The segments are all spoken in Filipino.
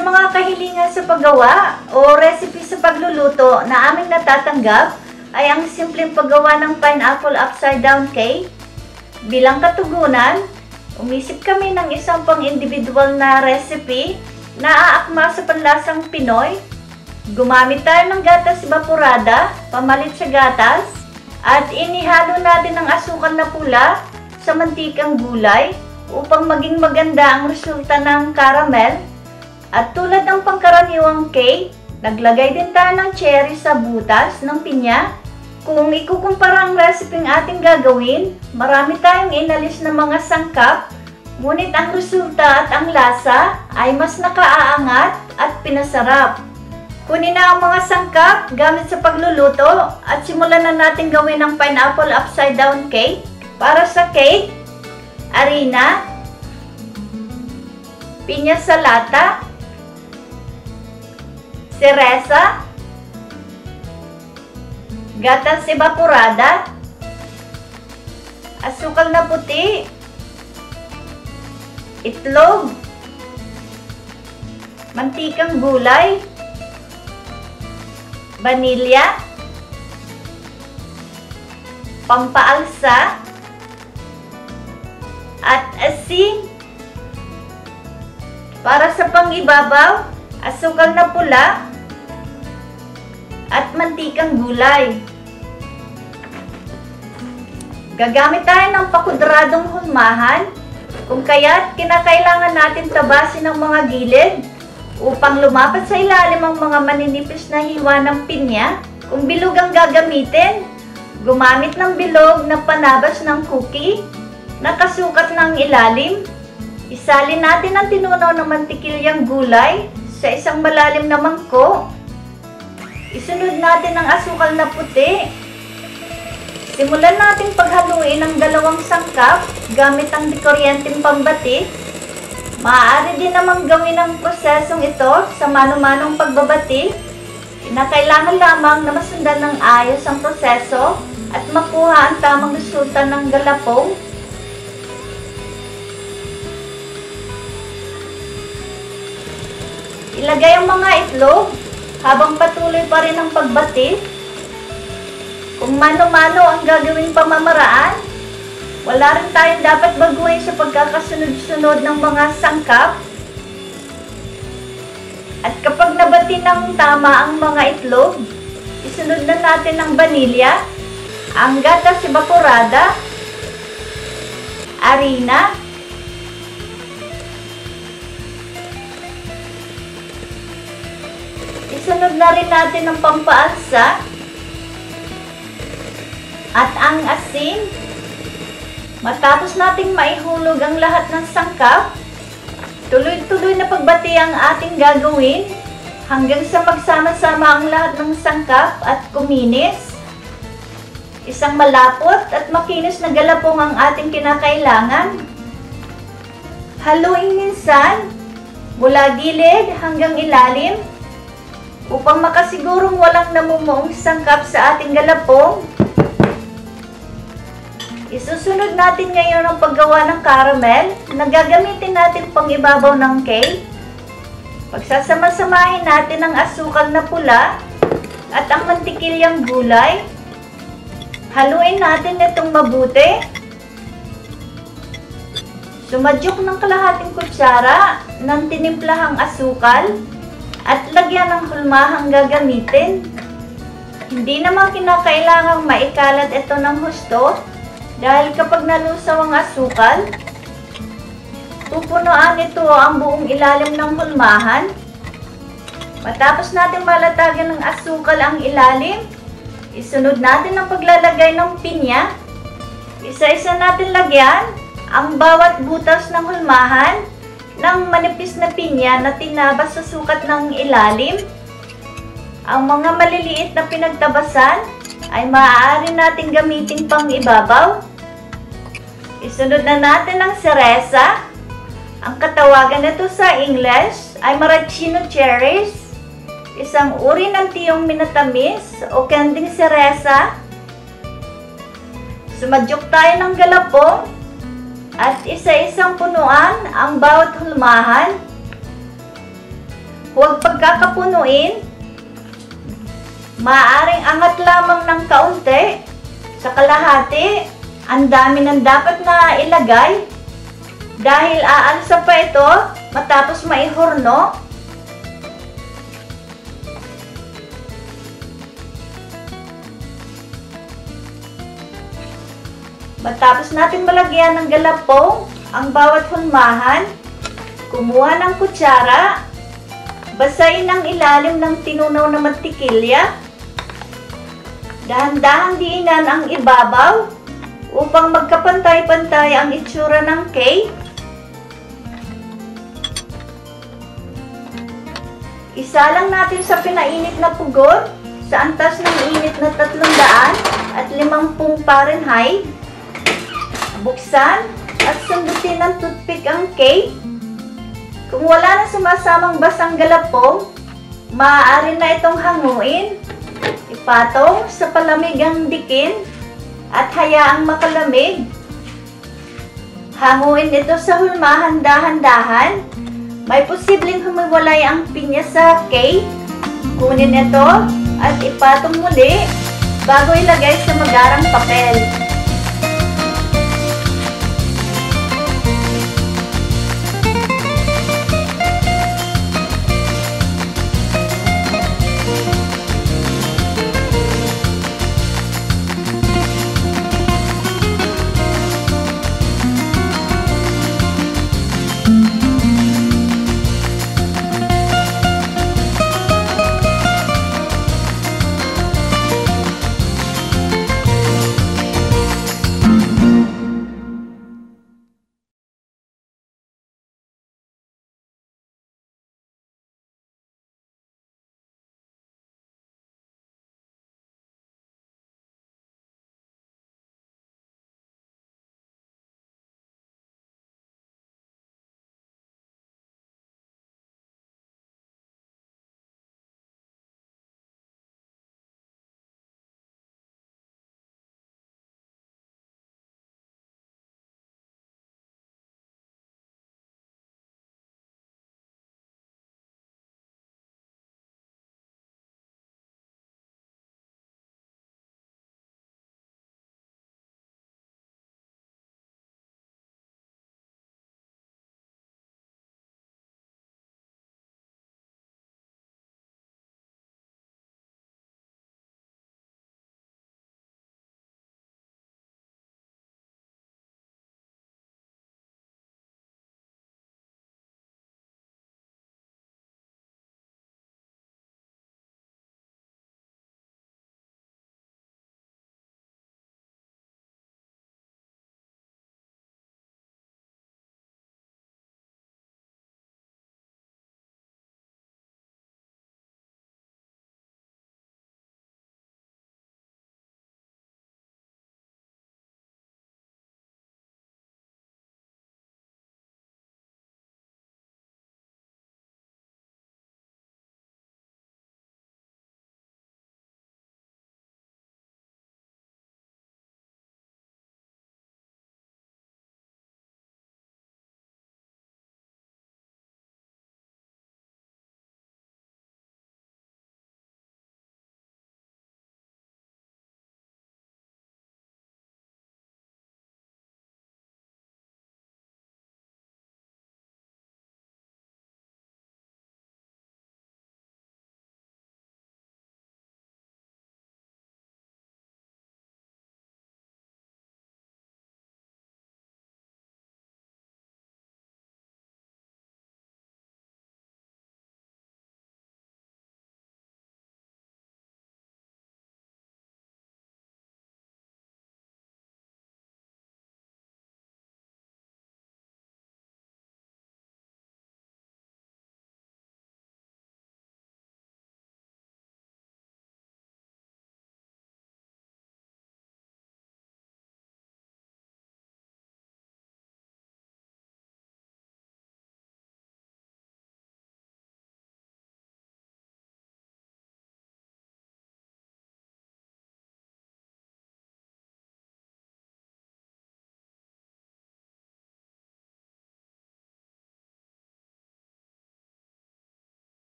sa mga kahilingan sa paggawa o recipe sa pagluluto na aming natatanggap ay ang simpleng paggawa ng pineapple upside down cake. Bilang katugunan, umisip kami ng isang pang-individual na recipe na aakma sa panlasang Pinoy. Gumamit tayo ng gatas evaporada, pamalit sa gatas, at inihalo natin ang asukal na pula sa mantikang gulay upang maging maganda ang resulta ng caramel. At tulad ng pangkaraniwang cake, naglagay din tayo ng cherry sa butas ng pinya. Kung ikukumpara ang resepeng ating gagawin, marami tayong inalis na mga sangkap, ngunit ang resulta at ang lasa ay mas nakaaangat at pinasarap. Kunin na ang mga sangkap gamit sa pagluluto at simulan na natin gawin ang pineapple upside down cake. Para sa cake, harina, pinya sa lata, seresa, gatas evaporada, asukal na puti, itlog, mantikang gulay, vanilya, pampaalsa, at asin. Para sa pang-ibabaw, asukal na pula at mantikang gulay. Gagamit tayo ng pakudradong hulmahan, kung kaya't kinakailangan natin tabasin ang mga gilid upang lumapat sa ilalim ang mga maninipis na hiwa ng pinya. Kung bilog ang gagamitin, gumamit ng bilog na panabas ng cookie na kasukat ng ilalim. Isalin natin ang tinunaw ng mantikilyang gulay sa isang malalim na mangkok. Isunod natin ang asukal na puti. Simulan natin paghaluin ang dalawang sangkap gamit ang dikuryenteng pambatik. Maaari din namang gawin ang prosesong ito sa mano-manong pagbabatik. Kinakailangan lamang na masundan ng ayos ang proseso at makuha ang tamang resulta ng galapong. Ilagay ang mga itlog habang patuloy pa rin ang pagbatik. Kung mano-mano ang gagawing pamamaraan, wala rin tayong dapat baguhin sa pagkakasunod-sunod ng mga sangkap. At kapag nabati ng tama ang mga itlog, isunod na natin ang vanilya, ang gatas evaporada, harina, isunod na rin natin ang pampaalsa at ang asin. Matapos nating maihulog ang lahat ng sangkap, tuloy-tuloy na pagbati ang ating gagawin hanggang sa magsama-sama ang lahat ng sangkap at kuminis. Isang malapot at makinis na galapong ang ating kinakailangan. Haluin minsan mula gilid hanggang ilalim upang makasigurong walang namumuong sangkap sa ating galapong. Isusunod natin ngayon ang paggawa ng caramel na gagamitin natin pang ibabaw ng cake. Pagsasama-samahin natin ang asukal na pula at ang mantikilyang gulay. Haluin natin itong mabuti. Sumadyok ng kalahating kutsara ng tinimplahang asukal at lagyan ng hulmahang gagamitin. Hindi naman kinakailangang maikalat ito ng husto dahil kapag nalusaw ang asukal, pupunuan ito ang buong ilalim ng hulmahan. Matapos natin malatagan ng asukal ang ilalim, isunod natin ang paglalagay ng pinya. Isa-isa natin lagyan ang bawat butas ng hulmahan ng manipis na pinya na tinabas sa sukat ng ilalim. Ang mga maliliit na pinagtabasan ay maaari natin gamitin pang ibabaw. Isunod na natin ang seresa. Ang katawagan nito sa English ay maraschino cherries, isang uri ng tiyong minatamis o kanding seresa. Sumadyok tayo ng galapong at isa-isang punuan ang bawat hulmahan. Huwag pagkakapunuin. Maaaring angat lamang ng kaunti. Sa kalahati, ang dami ng dapat na ilagay. Dahil aalsa pa ito matapos maihorno. Matapos natin malagyan ng galapong ang bawat hulmahan, kumuha ng kutsara, basahin ang ilalim ng tinunaw na mantikilya, dahan-dahang diinan ang ibabaw upang magkapantay-pantay ang itsura ng cake. Isalang natin sa pinainit na pugon sa antas ng init na 350 Fahrenheit. Buksan at sundutin ng toothpick ang cake. Kung wala na sumasamang basang galapong, maaari na itong hanguin. Ipatong sa palamigang dikin at hayaang makalamig. Hanguin ito sa hulmahan dahan-dahan. May posibleng humiwalay ang pinya sa cake. Kunin ito at ipatong muli bago ilagay sa magarang papel.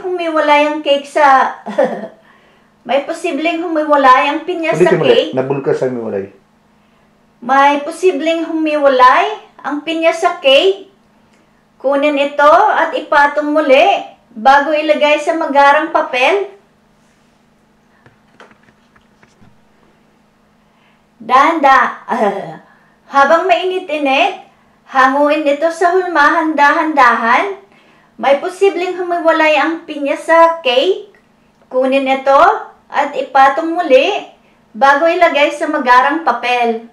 Humiwalay ang cake sa... May posibleng humiwalay ang pinya sa cake. Nabulkas ang humiwalay. May posibleng humiwalay ang pinya sa cake. Kunin ito at ipatong muli bago ilagay sa magarang papel. Habang mainit-init, hanguin ito sa hulmahan dahan-dahan. May posibleng humiwalay ang pinya sa cake. Kunin ito at ipatong muli bago ilagay sa magarang papel.